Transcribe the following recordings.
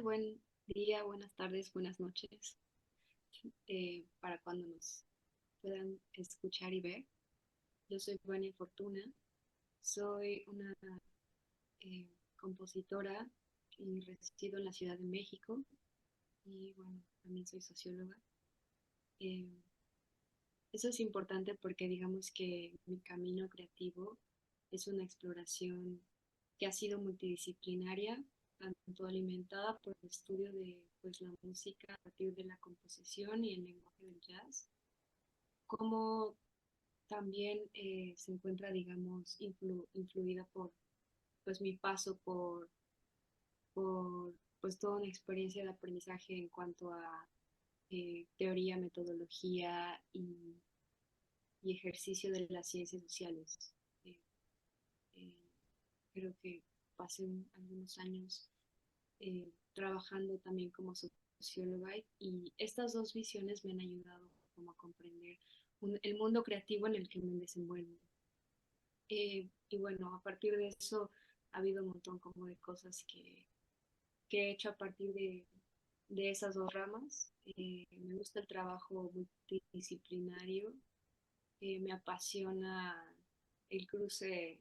tal? Buen día, buenas tardes, buenas noches, para cuando nos puedan escuchar y ver. Yo soy Vania Fortuna, soy una eh, compositora y resido en la Ciudad de México y bueno, también soy socióloga. Eh, Eso es importante porque digamos que mi camino creativo es una exploración que ha sido multidisciplinaria, tanto alimentada por el estudio de pues, la música a partir de la composición y el lenguaje del jazz, como también se encuentra, digamos, influida por pues, mi paso por pues, toda una experiencia de aprendizaje en cuanto a teoría, metodología y ejercicio de las ciencias sociales. Eh, eh, Creo que pasé algunos años trabajando también como socióloga y estas dos visiones me han ayudado como a comprender el mundo creativo en el que me desenvuelvo. Y bueno, a partir de eso ha habido un montón como de cosas que he hecho a partir de esas dos ramas. Me gusta el trabajo multidisciplinario, me apasiona el cruce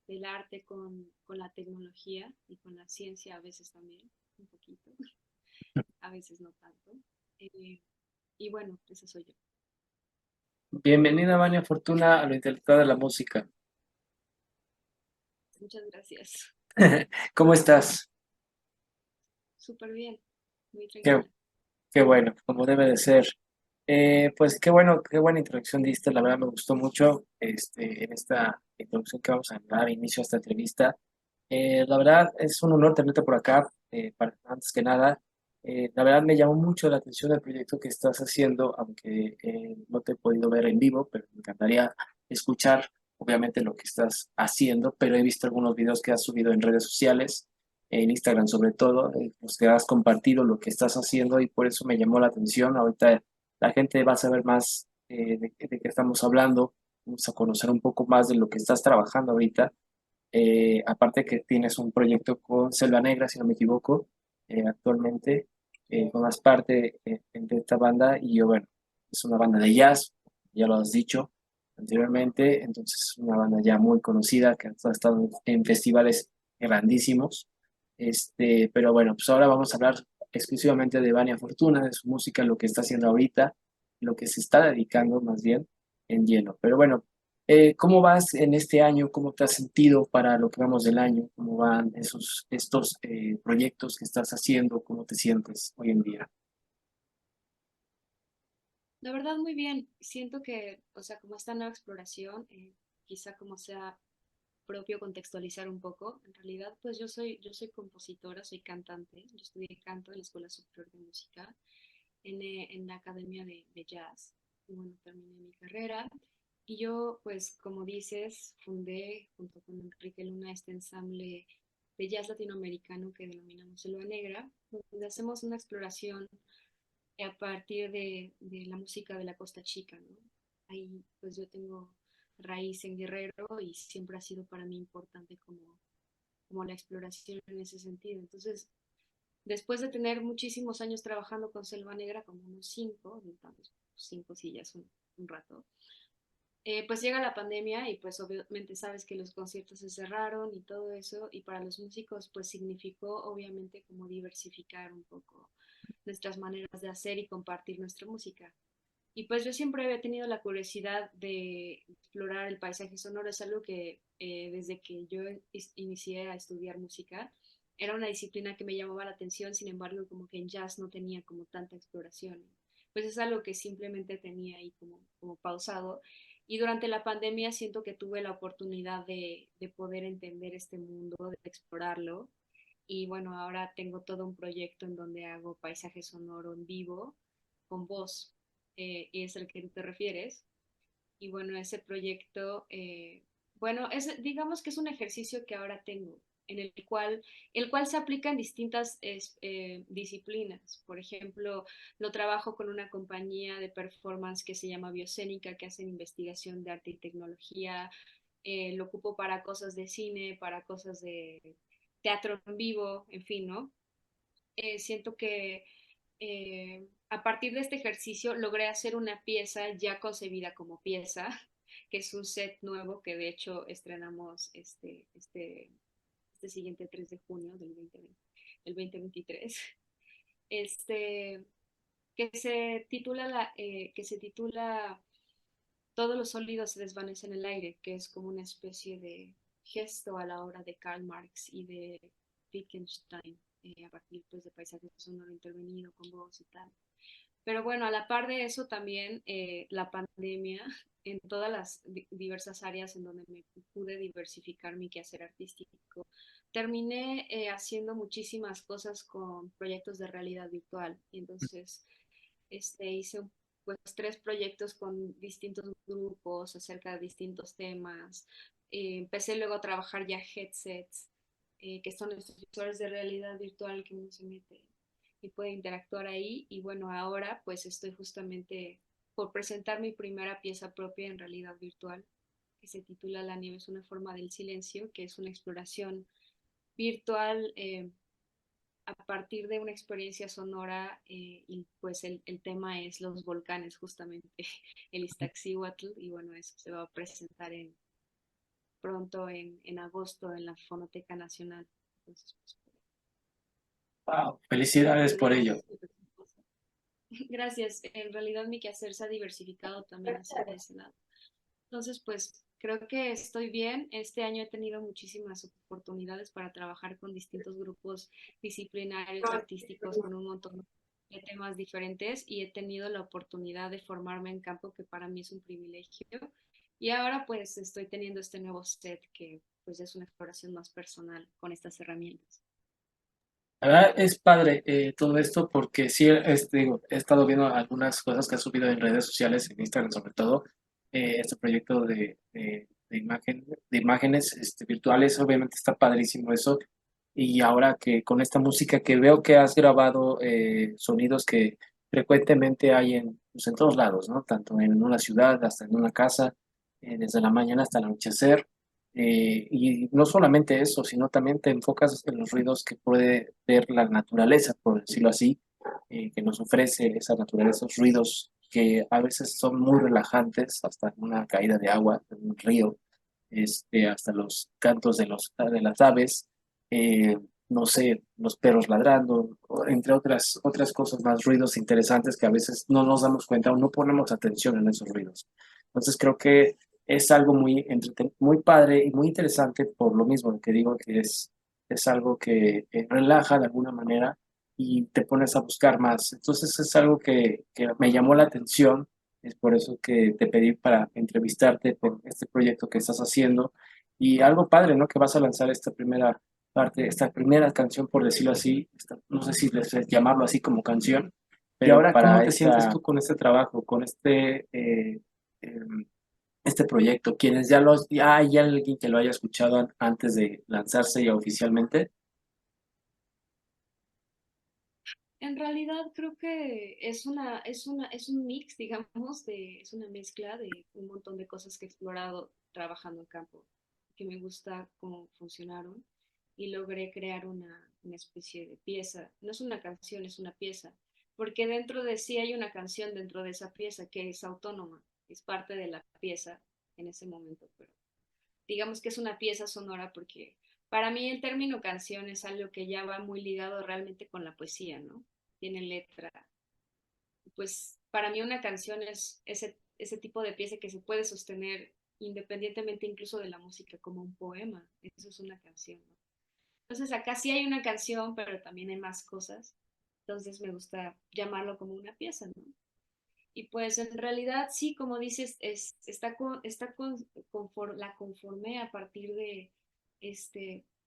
del arte con la tecnología y con la ciencia a veces también, un poquito, a veces no tanto. Eh, y bueno, esa soy yo. Bienvenida, Vania Fortuna, a lo intelectual de la música. Muchas gracias. ¿Cómo estás? Súper bien, muy Qué, tranquila. qué bueno, como debe de ser. Pues qué bueno, qué buena introducción diste, la verdad me gustó mucho en esta introducción que vamos a dar inicio a esta entrevista. La verdad es un honor tenerte por acá, antes que nada. La verdad me llamó mucho la atención el proyecto que estás haciendo, aunque no te he podido ver en vivo, pero me encantaría escuchar, obviamente, lo que estás haciendo, pero he visto algunos videos que has subido en redes sociales, en Instagram sobre todo, los que has compartido lo que estás haciendo y por eso me llamó la atención. Ahorita la gente va a saber más de qué estamos hablando, vamos a conocer un poco más de lo que estás trabajando ahorita. Aparte que tienes un proyecto con Selva Negra, si no me equivoco, actualmente, formas parte de esta banda y yo, bueno, es una banda de jazz, ya lo has dicho anteriormente, entonces es una banda ya muy conocida que ha estado en festivales grandísimos. Pero bueno, pues ahora vamos a hablar exclusivamente de Vania Fortuna, de su música, lo que está haciendo ahorita, lo que se está dedicando más bien en lleno. Pero bueno, ¿cómo vas en este año? ¿Cómo te has sentido para lo que vamos del año? ¿Cómo van estos proyectos que estás haciendo? ¿Cómo te sientes hoy en día? La verdad, muy bien. Siento que, o sea, como esta nueva exploración, quizá como sea propio contextualizar un poco. En realidad, pues yo soy compositora, soy cantante. Yo estudié canto en la Escuela Superior de Música, en la Academia de Jazz. Y bueno, terminé mi carrera. Y yo, pues, como dices, fundé junto con Enrique Luna este ensamble de jazz latinoamericano que denominamos Selva Negra, donde hacemos una exploración a partir de la música de la Costa Chica, ¿no? Ahí, pues, yo tengo raíz en Guerrero y siempre ha sido para mí importante como la exploración en ese sentido. Entonces, después de tener muchísimos años trabajando con Selva Negra, como unos cinco sí ya es un rato, pues llega la pandemia y pues obviamente sabes que los conciertos se cerraron y todo eso, y para los músicos pues significó obviamente como diversificar un poco nuestras maneras de hacer y compartir nuestra música. Y pues yo siempre había tenido la curiosidad de explorar el paisaje sonoro, es algo que desde que yo inicié a estudiar música, era una disciplina que me llamaba la atención, sin embargo como que en jazz no tenía como tanta exploración. Pues es algo que simplemente tenía ahí como pausado. Y durante la pandemia siento que tuve la oportunidad de poder entender este mundo, de explorarlo. Y bueno, ahora tengo todo un proyecto en donde hago paisaje sonoro en vivo con voz, y es el que tú te refieres. Y bueno, ese proyecto, bueno, digamos que es un ejercicio que ahora tengo, en el cual se aplican distintas disciplinas. Por ejemplo, lo trabajo con una compañía de performance que se llama Biocénica, que hacen investigación de arte y tecnología. Lo ocupo para cosas de cine, para cosas de teatro en vivo, en fin, ¿no? siento que a partir de este ejercicio logré hacer una pieza ya concebida como pieza, que es un set nuevo que de hecho estrenamos este siguiente 3 de junio del 2023, este, que se titula Todos los sólidos se desvanecen en el aire, que es como una especie de gesto a la obra de Karl Marx y de Wittgenstein, a partir pues, de paisajes sonoro intervenido con voz y tal. Pero bueno, a la par de eso también la pandemia en todas las diversas áreas en donde me pude diversificar mi quehacer artístico, terminé haciendo muchísimas cosas con proyectos de realidad virtual. Y entonces hice pues 3 proyectos con distintos grupos acerca de distintos temas. Empecé luego a trabajar ya headsets, que son estos visores de realidad virtual que uno se mete y puede interactuar ahí. Y bueno, ahora pues estoy justamente por presentar mi primera pieza propia en realidad virtual, que se titula La nieve es una forma del silencio, que es una exploración virtual a partir de una experiencia sonora y pues el tema es los volcanes, justamente el Iztaccíhuatl, y bueno, eso se va a presentar pronto en agosto en la Fonoteca Nacional. Entonces, pues, Wow, a felicidades partir de por ahí, ello. gracias, en realidad mi quehacer se ha diversificado también hacia ese lado. Entonces, pues creo que estoy bien. Este año he tenido muchísimas oportunidades para trabajar con distintos grupos disciplinarios, artísticos, con un montón de temas diferentes y he tenido la oportunidad de formarme en campo que para mí es un privilegio. Y ahora pues estoy teniendo este nuevo set que pues es una exploración más personal con estas herramientas. La verdad es padre todo esto porque sí, digo, he estado viendo algunas cosas que has subido en redes sociales, en Instagram sobre todo, este proyecto de imágenes virtuales, obviamente está padrísimo eso. Y ahora que con esta música que veo que has grabado sonidos que frecuentemente hay pues en todos lados, ¿no? Tanto en una ciudad hasta en una casa, desde la mañana hasta el anochecer. Y no solamente eso, sino también te enfocas en los ruidos que puede ver la naturaleza, por decirlo así, que nos ofrece esa naturaleza, esos ruidos que a veces son muy relajantes, hasta una caída de agua en un río, hasta los cantos de las aves, eh, no sé, los perros ladrando, entre otras cosas más, ruidos interesantes que a veces no nos damos cuenta o no ponemos atención en esos ruidos. Entonces creo que es algo muy padre y muy interesante por lo mismo que digo que es algo que relaja de alguna manera y te pones a buscar más. Entonces es algo que me llamó la atención, es por eso que te pedí para entrevistarte por este proyecto que estás haciendo y algo padre, ¿no? Que vas a lanzar esta primera parte, esta primera canción, por decirlo así, no sé si les llamarlo así como canción, y pero ahora, ¿cómo te sientes tú con este trabajo, con em, este proyecto? ¿Quienes ya hay alguien que lo haya escuchado antes de lanzarse ya oficialmente? En realidad creo que es un mix, digamos, es una mezcla de un montón de cosas que he explorado trabajando en campo, que me gusta cómo funcionaron y logré crear una especie de pieza. No es una canción, es una pieza, porque dentro de sí hay una canción dentro de esa pieza que es autónoma, es parte de la pieza en ese momento, pero digamos que es una pieza sonora porque para mí el término canción es algo que ya va muy ligado realmente con la poesía, ¿no? Tiene letra. Pues para mí una canción es ese tipo de pieza que se puede sostener independientemente incluso de la música, como un poema. Eso es una canción, ¿no? Entonces acá sí hay una canción, pero también hay más cosas. Entonces me gusta llamarlo como una pieza, ¿no? Y pues en realidad sí, como dices, la conformé a partir de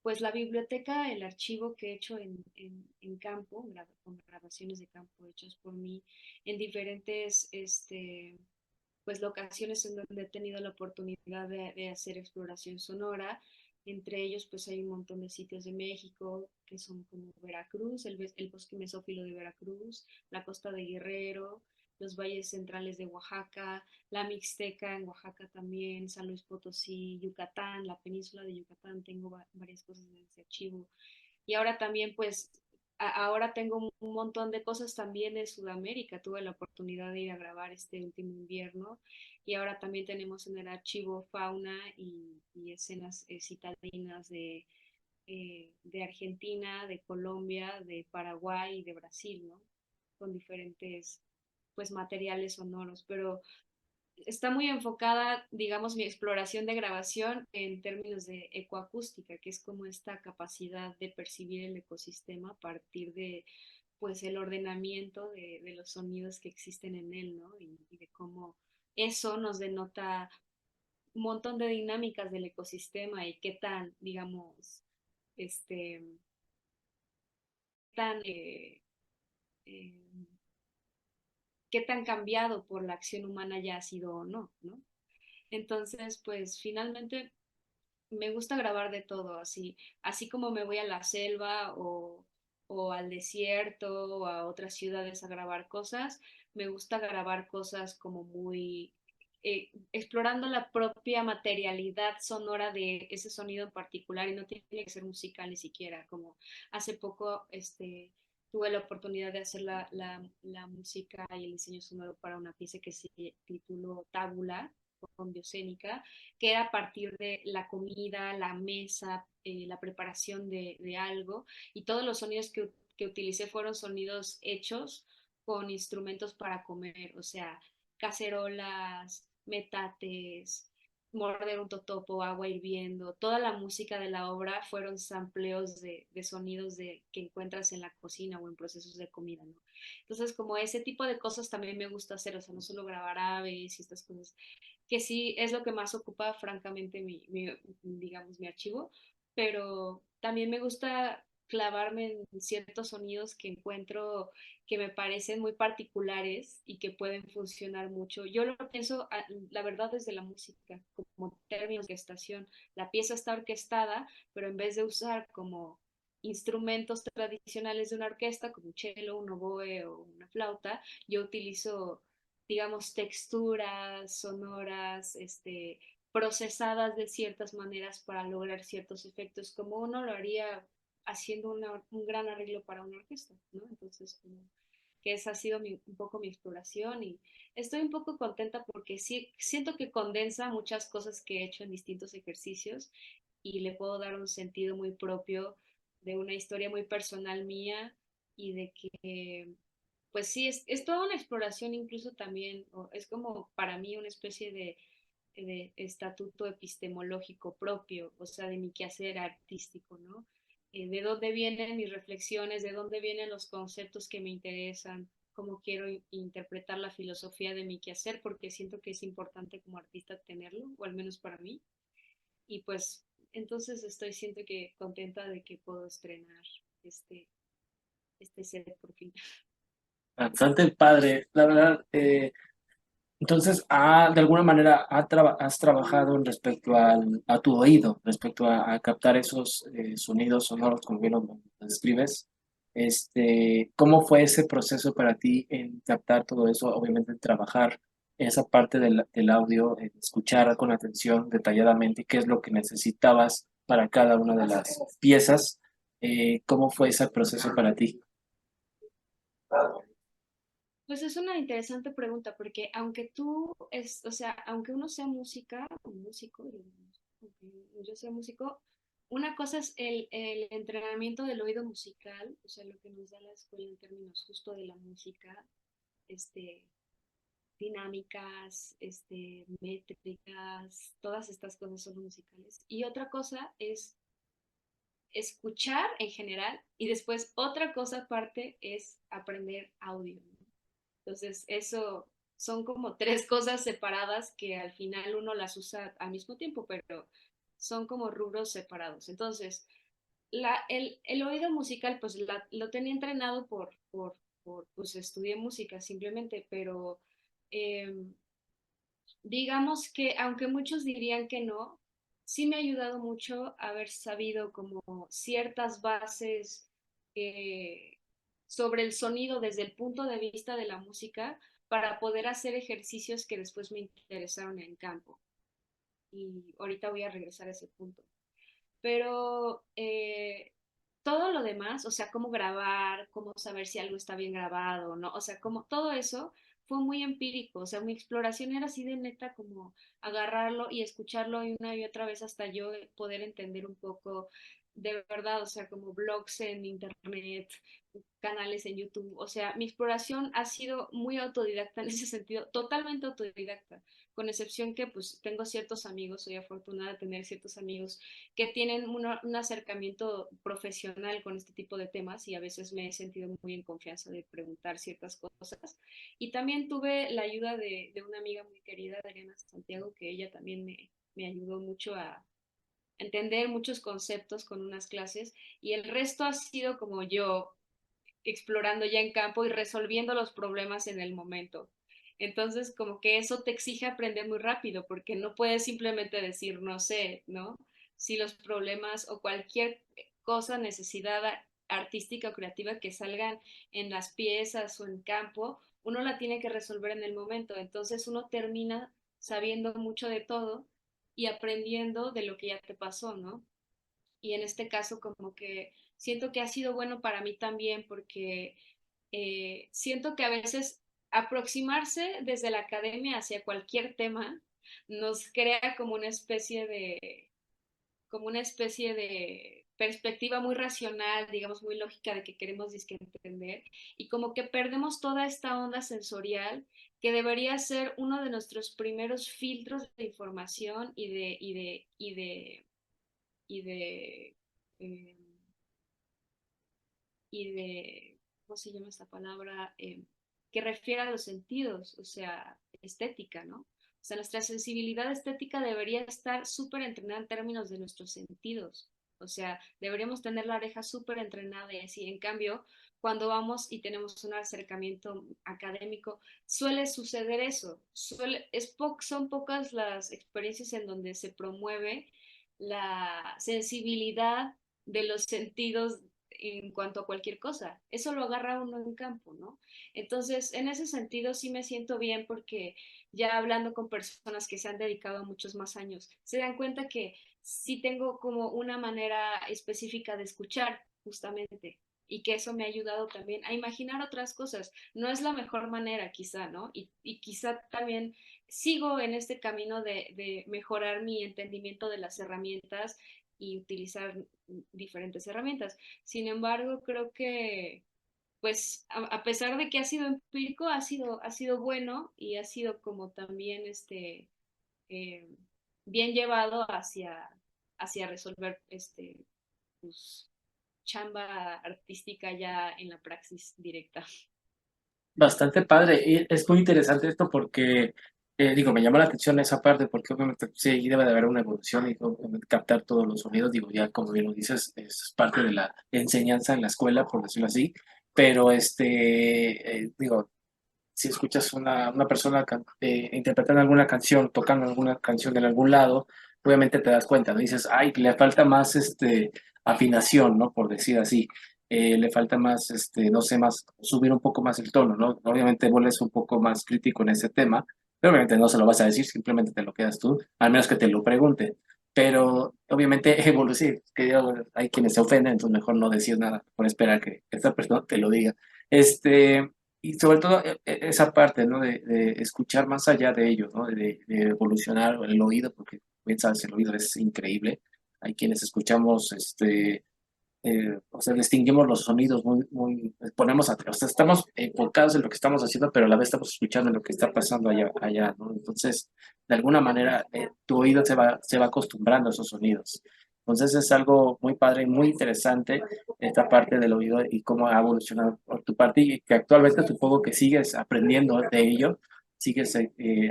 pues la biblioteca, el archivo que he hecho en campo, con grabaciones de campo hechas por mí en diferentes pues locaciones en donde he tenido la oportunidad de hacer exploración sonora. Entre ellos, pues hay un montón de sitios de México que son como Veracruz, el bosque mesófilo de Veracruz, la costa de Guerrero, los valles centrales de Oaxaca, la Mixteca en Oaxaca también, San Luis Potosí, Yucatán, la península de Yucatán, tengo varias cosas de ese archivo. Y ahora también, pues, ahora tengo un montón de cosas también de Sudamérica. Tuve la oportunidad de ir a grabar este último invierno y ahora también tenemos en el archivo fauna y escenas citadinas de Argentina, de Colombia, de Paraguay y de Brasil, ¿no? Con diferentes pues materiales sonoros, pero está muy enfocada, digamos, mi exploración de grabación en términos de ecoacústica, que es como esta capacidad de percibir el ecosistema a partir de, pues, el ordenamiento de los sonidos que existen en él, ¿no? Y de cómo eso nos denota un montón de dinámicas del ecosistema y qué tan, digamos, este, tan, eh, qué tan cambiado por la acción humana ya ha sido o no, ¿no? Entonces, pues finalmente me gusta grabar de todo, así como me voy a la selva o al desierto o a otras ciudades a grabar cosas, me gusta grabar cosas como muy explorando la propia materialidad sonora de ese sonido en particular y no tiene que ser musical ni siquiera, como hace poco tuve la oportunidad de hacer la música y el diseño sonoro para una pieza que se tituló Tábula con Biocénica, que era a partir de la comida, la mesa, la preparación de algo, y todos los sonidos que utilicé fueron sonidos hechos con instrumentos para comer, o sea, cacerolas, metates, morder un totopo, agua hirviendo, toda la música de la obra fueron sampleos de sonidos que encuentras en la cocina o en procesos de comida, ¿no? Entonces, como ese tipo de cosas también me gusta hacer, o sea, no solo grabar aves y estas cosas, que sí es lo que más ocupa, francamente, digamos, mi archivo, pero también me gusta clavarme en ciertos sonidos que encuentro que me parecen muy particulares y que pueden funcionar mucho. Yo lo pienso, la verdad, desde la música, como términos de estación. La pieza está orquestada, pero en vez de usar como instrumentos tradicionales de una orquesta, como un cello, un oboe o una flauta, yo utilizo, digamos, texturas sonoras, procesadas de ciertas maneras para lograr ciertos efectos, como uno lo haría haciendo un gran arreglo para una orquesta, ¿no? Entonces, como que esa ha sido un poco mi exploración y estoy un poco contenta porque sí, siento que condensa muchas cosas que he hecho en distintos ejercicios y le puedo dar un sentido muy propio de una historia muy personal mía y de que pues sí, es toda una exploración incluso también, es como para mí una especie de estatuto epistemológico propio, o sea, de mi quehacer artístico, ¿no? De dónde vienen mis reflexiones, de dónde vienen los conceptos que me interesan, cómo quiero interpretar la filosofía de mi quehacer, porque siento que es importante como artista tenerlo, o al menos para mí. Y pues entonces siento que contenta de que puedo estrenar este, este set por fin. Bastante padre, la verdad. Entonces, de alguna manera has trabajado en respecto a tu oído, respecto a captar esos sonidos sonoros, como bien lo describes. ¿Cómo fue ese proceso para ti en captar todo eso? Obviamente, trabajar esa parte del audio, escuchar con atención detalladamente qué es lo que necesitabas para cada una de las piezas. ¿Cómo fue ese proceso para ti? Pues es una interesante pregunta, porque aunque o sea, aunque uno sea música, o músico, digamos, aunque yo sea músico, una cosa es el entrenamiento del oído musical, o sea, lo que nos da la escuela en términos justo de la música, este, dinámicas, métricas, todas estas cosas son musicales. Y otra cosa es escuchar en general, y después otra cosa aparte es aprender audio, ¿no? Entonces, eso son como tres cosas separadas que al final uno las usa al mismo tiempo, pero son como rubros separados. Entonces, el oído musical, pues lo tenía entrenado pues estudié música simplemente, pero eh, digamos que aunque muchos dirían que no, sí me ha ayudado mucho haber sabido como ciertas bases eh, sobre el sonido desde el punto de vista de la música para poder hacer ejercicios que después me interesaron en campo. Y ahorita voy a regresar a ese punto. Pero todo lo demás, o sea, cómo grabar, cómo saber si algo está bien grabado o no, o sea, como todo eso fue muy empírico, o sea, mi exploración era así de neta como agarrarlo y escucharlo una y otra vez hasta yo poder entender un poco de verdad, o sea, como blogs en internet, canales en YouTube, o sea, mi exploración ha sido muy autodidacta en ese sentido, totalmente autodidacta, con excepción que pues tengo ciertos amigos, soy afortunada de tener ciertos amigos que tienen un acercamiento profesional con este tipo de temas y a veces me he sentido muy en confianza de preguntar ciertas cosas. Y también tuve la ayuda de una amiga muy querida, Adriana Santiago, que ella también me ayudó mucho a entender muchos conceptos con unas clases y el resto ha sido como yo explorando ya en campo y resolviendo los problemas en el momento. Entonces, como que eso te exige aprender muy rápido, porque no puedes simplemente decir, no sé, ¿no? Si los problemas o cualquier cosa, necesidad artística o creativa que salgan en las piezas o en campo, uno la tiene que resolver en el momento. Entonces, uno termina sabiendo mucho de todo y aprendiendo de lo que ya te pasó, ¿no? Y en este caso como que siento que ha sido bueno para mí también porque siento que a veces aproximarse desde la academia hacia cualquier tema nos crea como una especie de perspectiva muy racional, digamos muy lógica de que queremos entender y como que perdemos toda esta onda sensorial que debería ser uno de nuestros primeros filtros de información y de, eh, y de, ¿cómo se llama esta palabra? Que refiere a los sentidos, o sea, estética, ¿no? O sea, nuestra sensibilidad estética debería estar súper entrenada en términos de nuestros sentidos. O sea, deberíamos tener la oreja súper entrenada y así. En cambio, cuando vamos y tenemos un acercamiento académico, suele suceder eso. Son pocas las experiencias en donde se promueve la sensibilidad de los sentidos en cuanto a cualquier cosa. Eso lo agarra uno en campo, ¿no? Entonces, en ese sentido sí me siento bien porque ya hablando con personas que se han dedicado a muchos más años, se dan cuenta que sí tengo como una manera específica de escuchar, justamente, y que eso me ha ayudado también a imaginar otras cosas. No es la mejor manera, quizá, ¿no? Y quizá también sigo en este camino de mejorar mi entendimiento de las herramientas y utilizar diferentes herramientas. Sin embargo, creo que, pues, a pesar de que ha sido empírico, ha sido bueno y ha sido como también eh, bien llevado hacia resolver pues, chamba artística ya en la praxis directa. Bastante padre. Y es muy interesante esto porque, digo, me llama la atención esa parte porque obviamente sí debe de haber una evolución y obviamente captar todos los sonidos. Digo, ya como bien lo dices, es parte de la enseñanza en la escuela, por decirlo así. Pero, digo, si escuchas una persona interpretando alguna canción, tocando alguna canción en algún lado, obviamente te das cuenta, ¿no? Dices, ay, le falta más afinación, ¿no? Por decir así. Le falta más, no sé, más, subir un poco más el tono, ¿no? Obviamente vuelves un poco más crítico en ese tema, pero obviamente no se lo vas a decir, simplemente te lo quedas tú, al menos que te lo pregunte. Pero obviamente evolución, hay quienes se ofenden, entonces mejor no decir nada, por esperar que esta persona te lo diga. Este, y sobre todo esa parte, ¿no? De escuchar más allá de ello, ¿no? De evolucionar el oído, porque bien sabes, el oído es increíble. Hay quienes escuchamos, o sea, distinguimos los sonidos ponemos, o sea, estamos enfocados en lo que estamos haciendo, pero a la vez estamos escuchando lo que está pasando allá, ¿no? Entonces, de alguna manera, tu oído se va acostumbrando a esos sonidos. Entonces, es algo muy padre y muy interesante esta parte del oído y cómo ha evolucionado por tu parte y que actualmente supongo que sigues aprendiendo de ello, sigues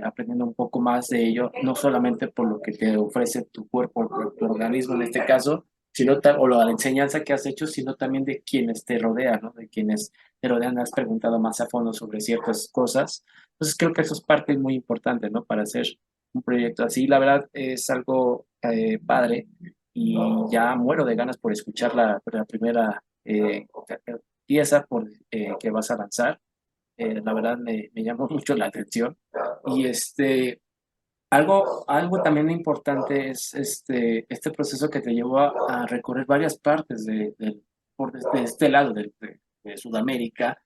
aprendiendo un poco más de ello, no solamente por lo que te ofrece tu cuerpo, tu organismo en este caso, o la enseñanza que has hecho, sino también de quienes te rodean, ¿no? De quienes te rodean, has preguntado más a fondo sobre ciertas cosas. Entonces creo que eso es parte muy importante, ¿no? Para hacer un proyecto así. La verdad es algo padre y ya muero de ganas por escuchar la primera pieza que vas a lanzar. La verdad me llamó mucho la atención. Y algo también importante es este proceso que te llevó a recorrer varias partes desde este lado de Sudamérica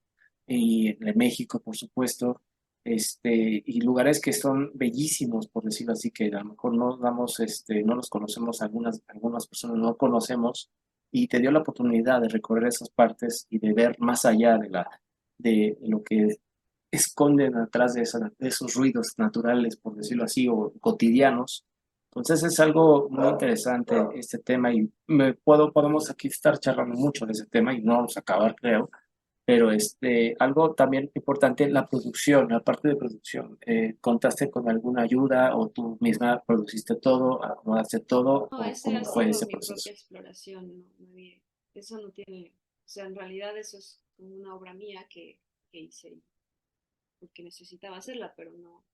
y de México, por supuesto, y lugares que son bellísimos, por decirlo así, que a lo mejor no damos, no los conocemos, algunas personas no conocemos, y te dio la oportunidad de recorrer esas partes y de ver más allá de lo que esconden atrás de esos ruidos naturales, por decirlo así, o cotidianos. Entonces es algo muy interesante este tema y podemos aquí estar charlando mucho de ese tema y no vamos a acabar, creo, pero algo también importante, la producción, la parte de producción. ¿Contaste con alguna ayuda o tú misma produciste todo, acomodaste todo No, o ese cómo ha fue sido ese mi propia proceso? exploración, no, nadie, eso no tiene, o sea, en realidad eso es como una obra mía que hice porque necesitaba hacerla, pero no,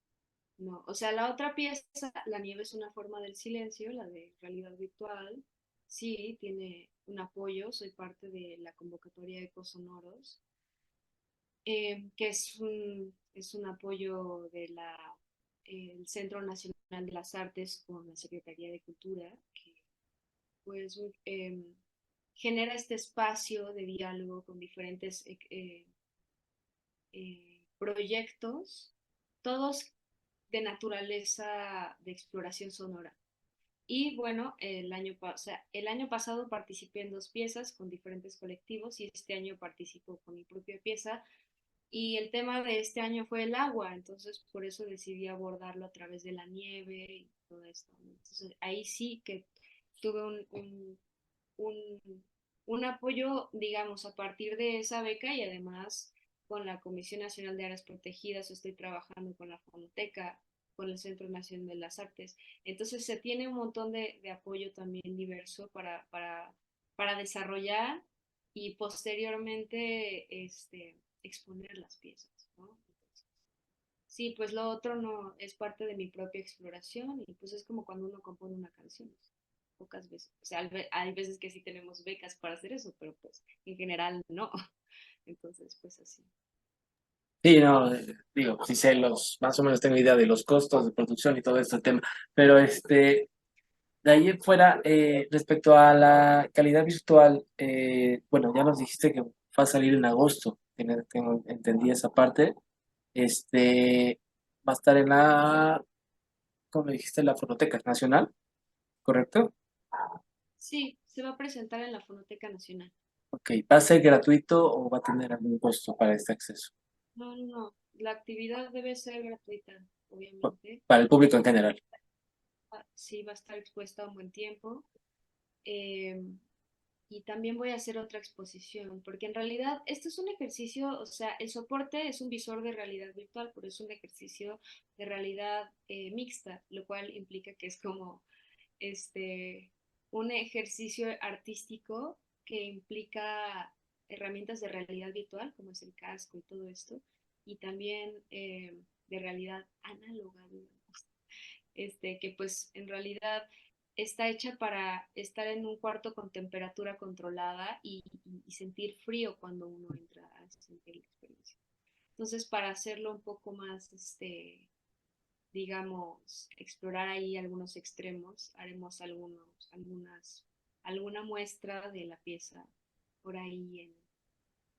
no, o sea, la otra pieza, La nieve es una forma del silencio, la de realidad virtual, sí, tiene un apoyo, soy parte de la convocatoria de Ecosonoros, que es un apoyo de el Centro Nacional de las Artes con la Secretaría de Cultura, que pues genera este espacio de diálogo con diferentes proyectos, todos de naturaleza de exploración sonora. Y bueno, el año pasado participé en dos piezas con diferentes colectivos y este año participo con mi propia pieza. Y el tema de este año fue el agua, entonces por eso decidí abordarlo a través de la nieve y todo esto. Entonces ahí sí que tuve un, un apoyo, digamos, a partir de esa beca y además con la Comisión Nacional de Áreas Protegidas estoy trabajando con la Fonoteca, con el Centro Nacional de las Artes. Entonces se tiene un montón de apoyo también diverso para desarrollar y posteriormente exponer las piezas, ¿no? Sí, pues lo otro no es parte de mi propia exploración y pues es como cuando uno compone una canción, pocas veces. O sea, hay veces que sí tenemos becas para hacer eso, pero pues en general no. Entonces, pues así. Sí, no, digo, sí sé más o menos tengo idea de los costos de producción y todo este tema, pero de ahí en fuera, respecto a la calidad virtual, bueno, ya nos dijiste que va a salir en agosto, entendí esa parte, va a estar en ¿cómo me dijiste? La Fonoteca Nacional, ¿correcto? Sí, se va a presentar en la Fonoteca Nacional. Ok, ¿va a ser gratuito o va a tener algún costo para este acceso? No, no, no. La actividad debe ser gratuita, obviamente. Para el público en general. Sí, va a estar expuesta a un buen tiempo. Eh, y también voy a hacer otra exposición, porque en realidad esto es un ejercicio, o sea, el soporte es un visor de realidad virtual, pero es un ejercicio de realidad mixta, lo cual implica que es como este, un ejercicio artístico que implica herramientas de realidad virtual, como es el casco y todo esto, y también de realidad análoga, digamos, que pues en realidad está hecha para estar en un cuarto con temperatura controlada y sentir frío cuando uno entra a sentir la experiencia. Entonces, para hacerlo un poco más, digamos, explorar ahí algunos extremos, haremos alguna muestra de la pieza por ahí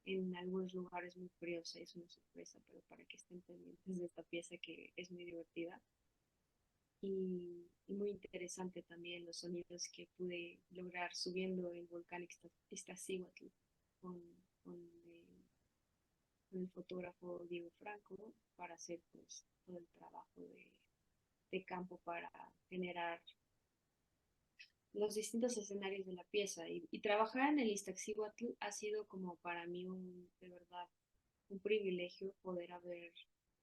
en algunos lugares muy curiosa, es una sorpresa, pero para que estén pendientes de esta pieza que es muy divertida y muy interesante también los sonidos que pude lograr subiendo el volcán Iztaccíhuatl con, con, eh, con el fotógrafo Diego Franco para hacer pues todo el trabajo de campo para generar los distintos escenarios de la pieza y trabajar en el Iztaccíhuatl ha sido como para mí de verdad un privilegio poder haber,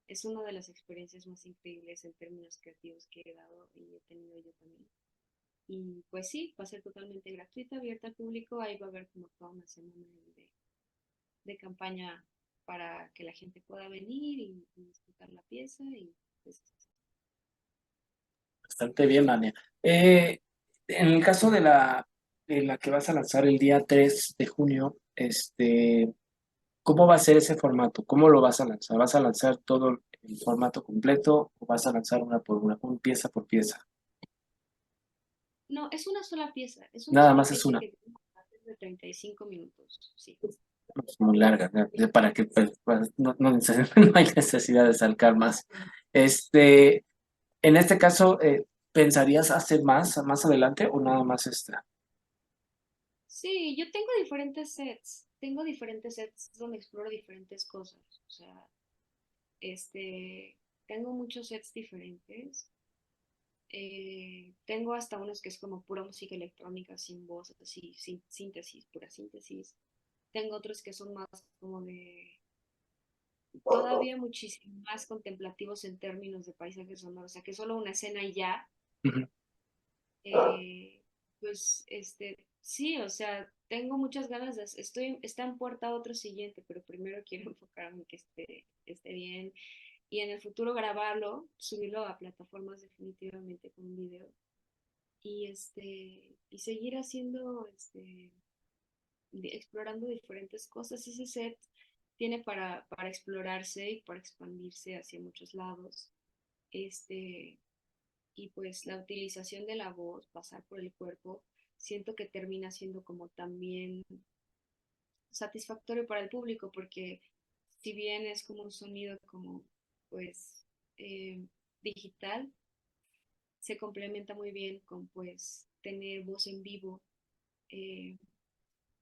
es una de las experiencias más increíbles en términos creativos que he dado y he tenido yo también. Y pues sí, va a ser totalmente gratuita, abierta al público, ahí va a haber como toda una semana de campaña para que la gente pueda venir y disfrutar la pieza y pues Bastante bien, Vania. En el caso de la que vas a lanzar el día 3 de junio, ¿cómo va a ser ese formato? ¿Cómo lo vas a lanzar? ¿Vas a lanzar todo el formato completo o vas a lanzar una por una, pieza por pieza? no, es una sola pieza, es una Nada sola más es pieza una. que tiene partes 35 minutos, sí. Es muy larga, ¿no? Para que pues, no hay necesidad de sacar más. Este, en este caso, ¿pensarías hacer más adelante o nada más esta? Sí, yo tengo diferentes sets donde exploro diferentes cosas, o sea, este, tengo muchos sets diferentes. Tengo hasta unos que es como pura música electrónica sin voz, así, sin síntesis, pura síntesis. Tengo otros que son más como de todavía muchísimo más contemplativos en términos de paisajes sonoros, o sea, que solo una escena y ya. Ujú. eh, pues, sí, o sea, tengo muchas ganas está en puerta otro siguiente, pero primero quiero enfocarme en que esté bien y en el futuro grabarlo, subirlo a plataformas definitivamente con un video y seguir haciendo, explorando diferentes cosas. Ese set tiene para explorarse y para expandirse hacia muchos lados. Este, y pues la utilización de la voz, pasar por el cuerpo, siento que termina siendo como también satisfactorio para el público, porque si bien es como un sonido como pues digital, se complementa muy bien con pues tener voz en vivo, eh,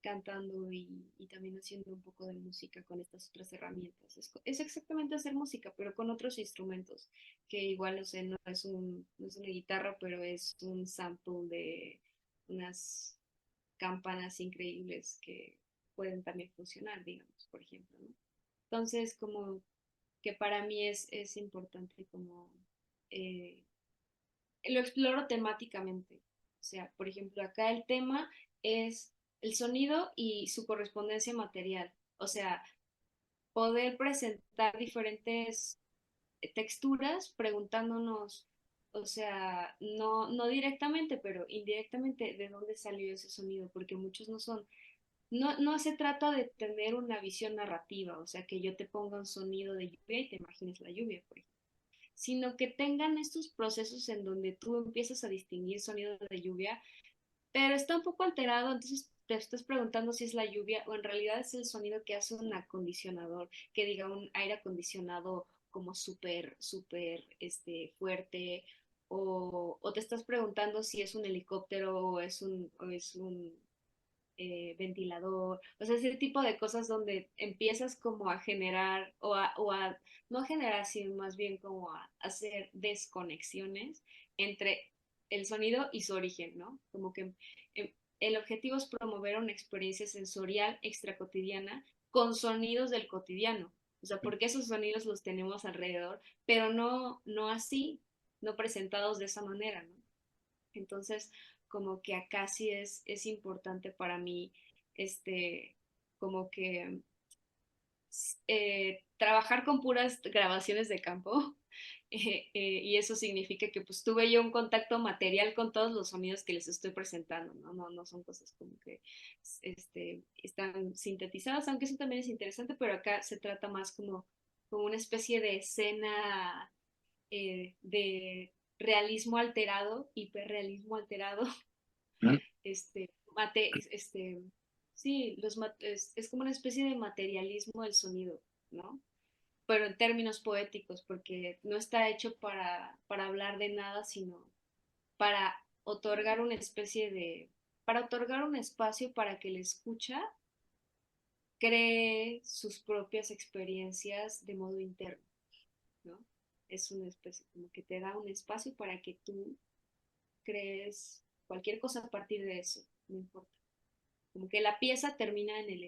cantando y también haciendo un poco de música con estas otras herramientas. Es exactamente hacer música, pero con otros instrumentos, que igual, o sea, no es una guitarra, pero es un sample de unas campanas increíbles que pueden también funcionar, digamos, por ejemplo, ¿no? Entonces, como que para mí es importante como eh, lo exploro temáticamente. O sea, por ejemplo, acá el tema es el sonido y su correspondencia material. O sea, poder presentar diferentes texturas preguntándonos, o sea, no directamente, pero indirectamente de dónde salió ese sonido, porque muchos no son. No se trata de tener una visión narrativa, o sea, que yo te ponga un sonido de lluvia y te imagines la lluvia, por ejemplo, sino que tengan estos procesos en donde tú empiezas a distinguir sonido de lluvia, pero está un poco alterado, entonces te estás preguntando si es la lluvia o en realidad es el sonido que hace un acondicionador, que diga un aire acondicionado como súper fuerte, o te estás preguntando si es un helicóptero o es un ventilador, o sea, ese tipo de cosas donde empiezas como a generar no a generar, sino más bien como a hacer desconexiones entre el sonido y su origen, ¿no? Como que el objetivo es promover una experiencia sensorial extracotidiana con sonidos del cotidiano, o sea, porque esos sonidos los tenemos alrededor, pero no así, no presentados de esa manera, ¿no? Entonces, como que acá sí es importante para mí, este, como que trabajar con puras grabaciones de campo. Y eso significa que pues tuve yo un contacto material con todos los sonidos que les estoy presentando, ¿no? No son cosas como que están sintetizadas, aunque eso también es interesante, pero acá se trata más como una especie de escena de realismo alterado, hiperrealismo alterado, ¿Mm? este, mate, sí, es como una especie de materialismo del sonido, ¿no? Pero en términos poéticos, porque no está hecho para hablar de nada, sino para otorgar una especie para otorgar un espacio para que el escucha cree sus propias experiencias de modo interno, ¿no? Es una especie, como que te da un espacio para que tú crees cualquier cosa a partir de eso, no importa. Como que la pieza termina en el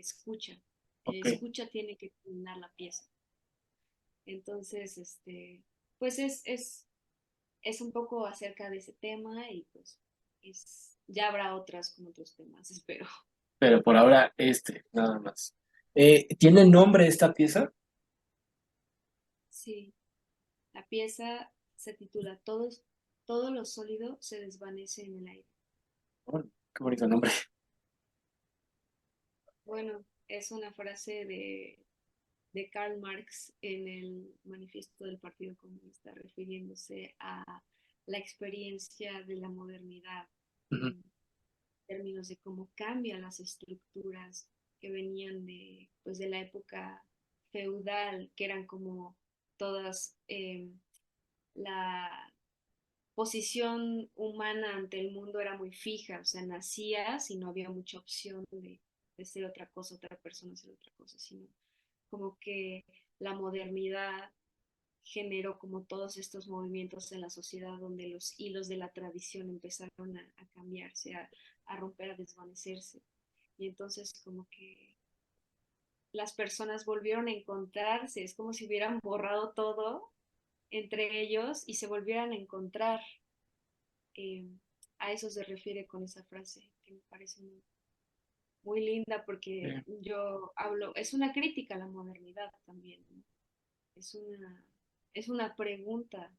Ok, escucha tiene que terminar la pieza. Entonces, pues es un poco acerca de ese tema y pues ya habrá otras con otros temas, espero. pero por ahora nada más. ¿Tiene nombre esta pieza? Sí, la pieza se titula Todo lo sólido se desvanece en el aire. Oh, qué bonito nombre. Bueno, es una frase de Karl Marx en el manifiesto del Partido Comunista, refiriéndose a la experiencia de la modernidad. Ujú. términos de cómo cambian las estructuras que venían de, pues, de la época feudal, que eran como todas la posición humana ante el mundo era muy fija, o sea, nacías y no había mucha opción de ser otra cosa, otra persona, ser otra cosa, sino como que la modernidad generó como todos estos movimientos en la sociedad donde los hilos de la tradición empezaron a cambiarse, a romper, a desvanecerse. Y entonces como que las personas volvieron a encontrarse, es como si hubieran borrado todo entre ellos y se volvieran a encontrar. Eh, a eso se refiere con esa frase, que me parece muy linda porque Eh, yo hablo, es una crítica a la modernidad también, ¿no? Es es una pregunta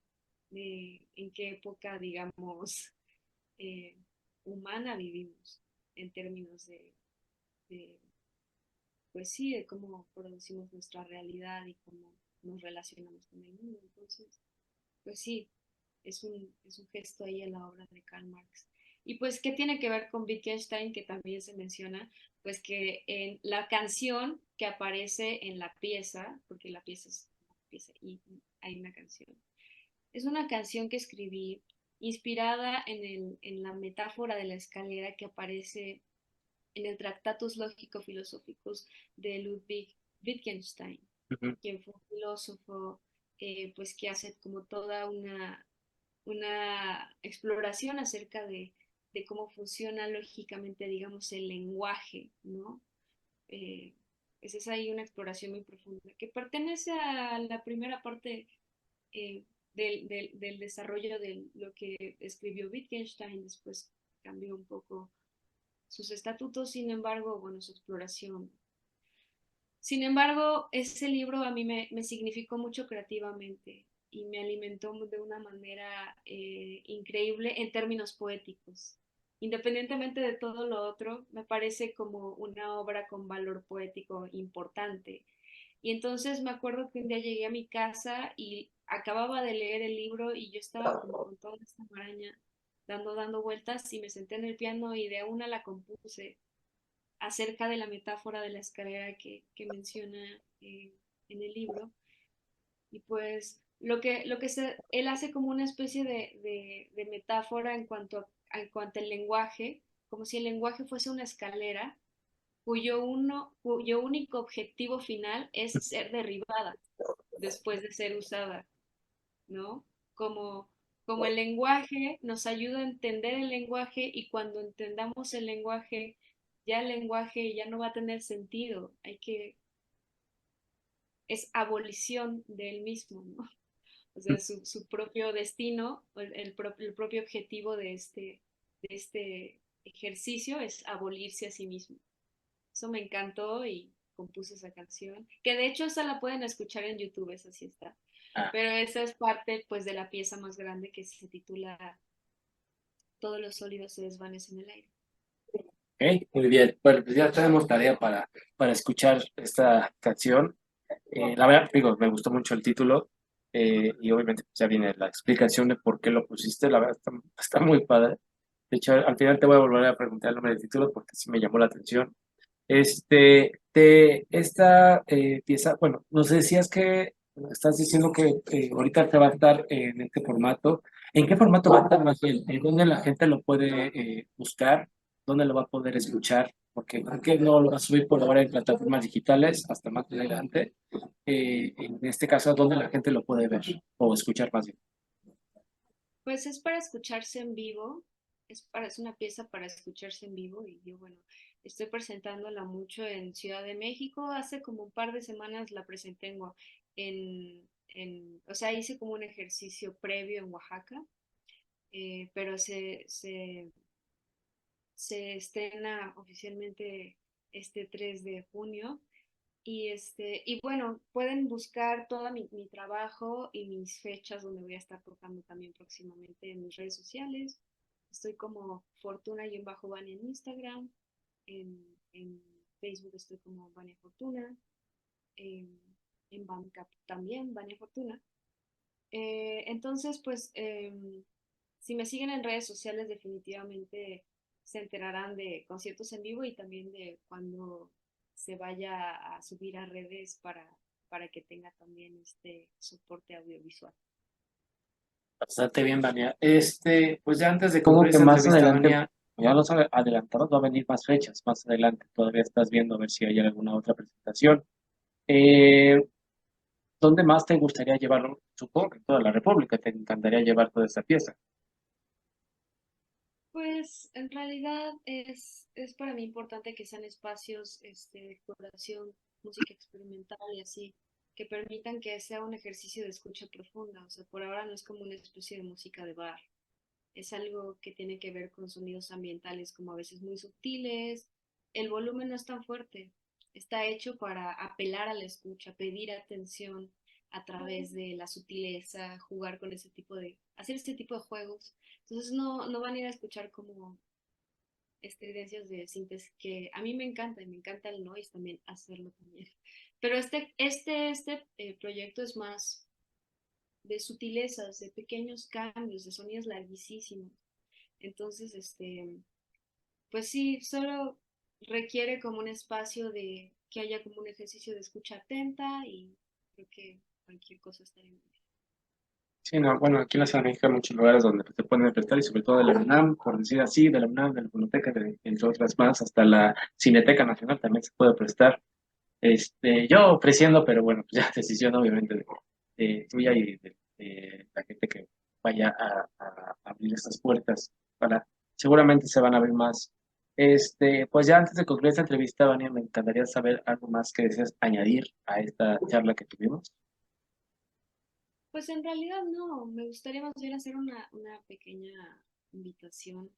de en qué época, digamos, eh, humana vivimos en términos de, pues sí, de cómo producimos nuestra realidad y cómo nos relacionamos con el mundo. Entonces, pues sí, es un gesto ahí en la obra de Karl Marx. Y pues, ¿qué tiene que ver con Wittgenstein, que también se menciona? Pues que en la canción que aparece en la pieza, porque la pieza es una pieza y hay una canción, es una canción que escribí inspirada en la metáfora de la escalera que aparece en el Tractatus Lógico-Filosóficos de Ludwig Wittgenstein, ujú. quien fue un filósofo pues que hace como toda una exploración acerca de cómo funciona lógicamente, digamos, el lenguaje, ¿no? Eh, esa es ahí una exploración muy profunda, que pertenece a la primera parte eh, del desarrollo de lo que escribió Wittgenstein, después cambió un poco sus estatutos, sin embargo, bueno, su exploración. Sin embargo, ese libro a mí me significó mucho creativamente y me alimentó de una manera increíble en términos poéticos. Independientemente de todo lo otro, me parece como una obra con valor poético importante. Y entonces me acuerdo que un día llegué a mi casa y acababa de leer el libro y yo estaba como con toda esta maraña dando vueltas y me senté en el piano y de una la compuse acerca de la metáfora de la escalera que menciona en el libro. Y pues él hace como una especie de metáfora en cuanto al lenguaje, como si el lenguaje fuese una escalera cuyo único objetivo final es ser derribada después de ser usada, ¿no? Como, como el lenguaje nos ayuda a entender el lenguaje y cuando entendamos el lenguaje ya no va a tener sentido, es abolición de él mismo, ¿no? O sea, su propio destino, el propio objetivo de este ejercicio es abolirse a sí mismo. Eso me encantó y compuse esa canción, que de hecho esa la pueden escuchar en YouTube, esa sí está. Ah, Pero esa es parte pues de la pieza más grande que se titula Todos los sólidos se desvanecen en el aire. ok, muy bien. Bueno, pues ya tenemos tarea para escuchar esta canción. La verdad, digo, me gustó mucho el título y obviamente pues, ya viene la explicación de por qué lo pusiste. La verdad, está muy padre. De hecho, al final te voy a volver a preguntar el nombre del título porque sí me llamó la atención. De esta pieza, bueno, nos decías que estás diciendo que ahorita te va a estar en este formato. ¿En qué formato va a estar más bien? ¿En dónde la gente lo puede buscar? ¿Dónde lo va a poder escuchar? Porque creo que no lo va a subir por ahora en plataformas digitales hasta más adelante. En este caso, ¿dónde la gente lo puede ver o escuchar más bien? Pues es para escucharse en vivo, es una pieza para escucharse en vivo y yo, bueno, estoy presentándola mucho en Ciudad de México. Hace como un par de semanas la presenté o sea, hice como un ejercicio previo en Oaxaca, pero se estrena oficialmente este 3 de junio. Y bueno, pueden buscar todo mi trabajo y mis fechas donde voy a estar tocando también próximamente en mis redes sociales. Estoy como Fortuna-Vania en Instagram, en Facebook estoy como Vania Fortuna, en, en Bandcamp también Vania Fortuna. Entonces, pues, si me siguen en redes sociales, definitivamente se enterarán de conciertos en vivo y también de cuando se vaya a subir a redes para que tenga también este soporte audiovisual. Bastante bien, Vania. Pues ya antes de Supongo concluir que esta más entrevista, adelante, Vania, ya los adelantados, va a venir más fechas, más adelante. Todavía estás viendo a ver si hay alguna otra presentación. Eh, ¿Dónde más te gustaría llevarlo? Supongo que en toda la República te encantaría llevar toda esta pieza. Pues en realidad es para mí importante que sean espacios de exploración, música experimental y así, que permitan que sea un ejercicio de escucha profunda. O sea, por ahora no es como una especie de música de bar, es algo que tiene que ver con sonidos ambientales como a veces muy sutiles. El volumen no es tan fuerte, está hecho para apelar a la escucha, pedir atención a través de la sutileza, jugar con ese tipo de, hacer este tipo de juegos. Entonces no van a ir a escuchar como estridencias de síntesis que a mí me encanta y me encanta el noise también hacerlo también. Pero proyecto es más de sutilezas, de pequeños cambios, de sonidos larguísimos. Entonces, pues sí, solo requiere como un espacio de que haya como un ejercicio de escucha atenta y creo que cualquier cosa estaría muy bien. Sí, no, bueno, aquí en la Ciudad de México hay muchos lugares donde te pueden prestar y sobre todo de la UNAM, por decir así, de la UNAM, de la Fonoteca, entre otras más, hasta la Cineteca Nacional también se puede prestar. Yo ofreciendo, pero bueno, pues ya decisión obviamente de tuya y de la gente que vaya a abrir estas puertas para, seguramente se van a abrir más. Pues ya antes de concluir esta entrevista, Vania, me encantaría saber algo más que deseas añadir a esta charla que tuvimos. Pues en realidad no, me gustaría más bien hacer una pequeña invitación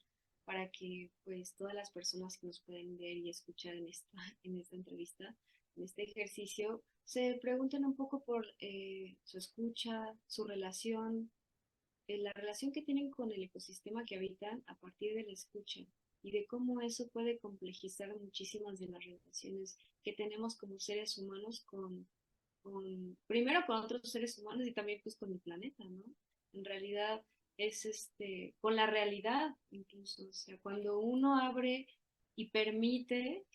para que pues todas las personas que nos pueden ver y escuchar en esta entrevista, en este ejercicio, se pregunten un poco por su escucha, su relación, la relación que tienen con el ecosistema que habitan a partir de la escucha y de cómo eso puede complejizar muchísimas de las relaciones que tenemos como seres humanos primero con otros seres humanos y también pues con el planeta, ¿no? En realidad es con la realidad incluso, o sea, cuando uno abre y permite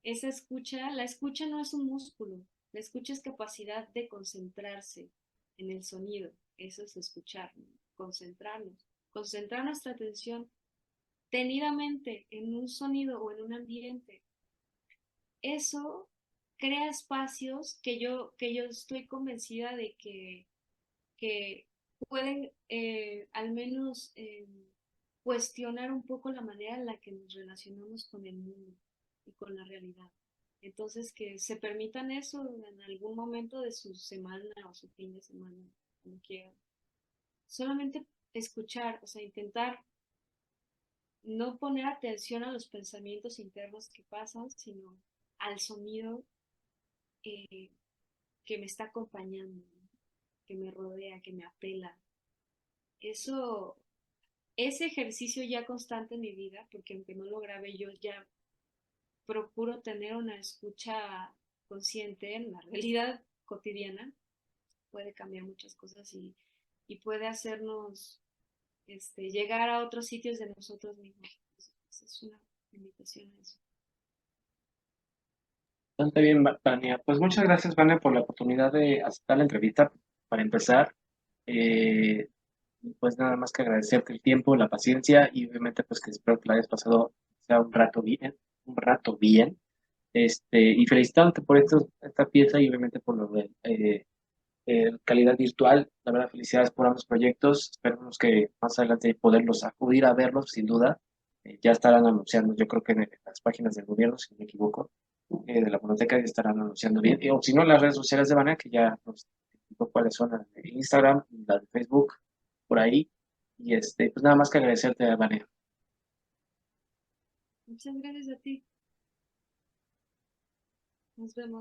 esa escucha, la escucha no es un músculo, la escucha es capacidad de concentrarse en el sonido, eso es escuchar, ¿no? Concentrarnos, concentrar nuestra atención tenidamente en un sonido o en un ambiente. Eso crea espacios que yo estoy convencida de que pueden al menos cuestionar un poco la manera en la que nos relacionamos con el mundo y con la realidad. Entonces, que se permitan eso en algún momento de su semana o su fin de semana, como quieran. Solamente escuchar, o sea, intentar no poner atención a los pensamientos internos que pasan, sino al sonido eh, que me está acompañando, ¿no? Que me rodea, que me apela. Eso, ese ejercicio ya constante en mi vida, porque aunque no lo grabe, yo ya procuro tener una escucha consciente en la realidad cotidiana, puede cambiar muchas cosas y puede hacernos llegar a otros sitios de nosotros mismos. Entonces, es una invitación a eso. Bastante bien, Vania. Pues muchas gracias, Vania, por la oportunidad de aceptar la entrevista. Para empezar, eh, pues nada más que agradecerte el tiempo, la paciencia y obviamente pues que espero que la hayas pasado sea un rato bien. Y felicitándote por esta pieza y obviamente por lo de calidad virtual. La verdad, felicidades por ambos proyectos. Esperemos que más adelante poderlos acudir a verlos, sin duda. Ya estarán anunciando, yo creo que en las páginas del gobierno, si no me equivoco, de la Fonoteca ya estarán anunciando bien. O si no, en las redes sociales de Bana, que ya nos dijo cuáles son las de Instagram, las de Facebook, por ahí. Pues nada más que agradecerte a Vane. Muchas gracias a ti. Nos vemos.